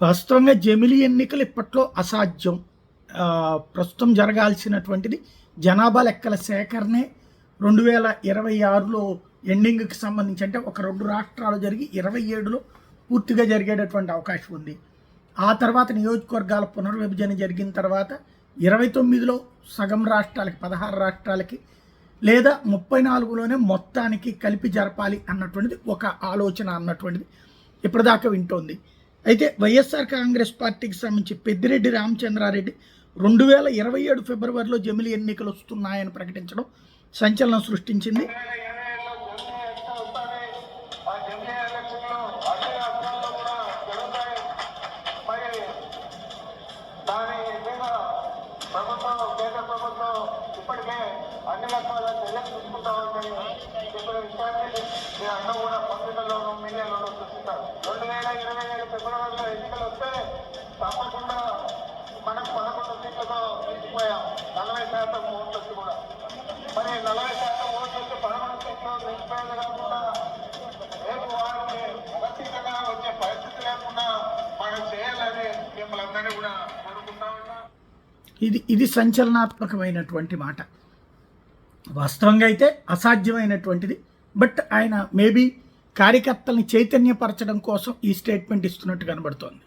వాస్తవంగా జమిలీ ఎన్నికలు ఇప్పట్లో అసాధ్యం. ప్రస్తుతం జరగాల్సినటువంటిది జనాభా లెక్కల సేకరణే 2026లో ఎండింగ్‌కి సంబంధించి, అంటే ఒక 2 రాష్ట్రాలు జరిగి 27లో పూర్తిగా జరిగేటటువంటి అవకాశం ఉంది. ఆ తర్వాత నియోజకవర్గాల పునర్విభజన జరిగిన తర్వాత 29లో సగం రాష్ట్రాలకి, 16 రాష్ట్రాలకి, లేదా 34లోనే మొత్తానికి కలిపి జరపాలి అన్నటువంటిది ఒక ఆలోచన అన్నటువంటిది ఇప్పటిదాకా వింటోంది. అయితే వైఎస్ఆర్ కాంగ్రెస్ పార్టీకి సంబంధించి పెద్దిరెడ్డి రామచంద్రారెడ్డి 2027 ఫిబ్రవరిలో జమిలీ ఎన్నికలు వస్తున్నాయని ప్రకటించడం సంచలనం సృష్టించింది. ఇప్పటికే అన్ని రకాల చర్యలు తీసుకుంటామని చెప్పిన విషయాన్ని మీ అన్న కూడా పత్రికల్లోనూ మీడియాలోనూ చూస్తున్నారు. 2027 ఫిబ్రవరిలో ఎన్నికలు వస్తే తప్పకుండా మనం 11 సీట్లతో నిలిచిపోయాం. 40% ఓట్లు వచ్చి కూడా మరి 40% ఓట్లు వచ్చి 11 సీట్లు నిలిచిపోయేది కాకుండా రేపు వారికి వ్యక్తిగతంగా వచ్చే పరిస్థితి లేకుండా మనం చేయాలని మిమ్మల్ని అందరినీ కూడా కోరుకుంటా ఉన్నా. ఇది సంచలనాత్మకమైనటువంటి మాట. వాస్తవంగా అయితే అసాధ్యమైనటువంటిది. బట్ ఆయన మేబీ కార్యకర్తల్ని చైతన్యపరచడం కోసం ఈ స్టేట్మెంట్ ఇస్తున్నట్టు కనబడుతోంది.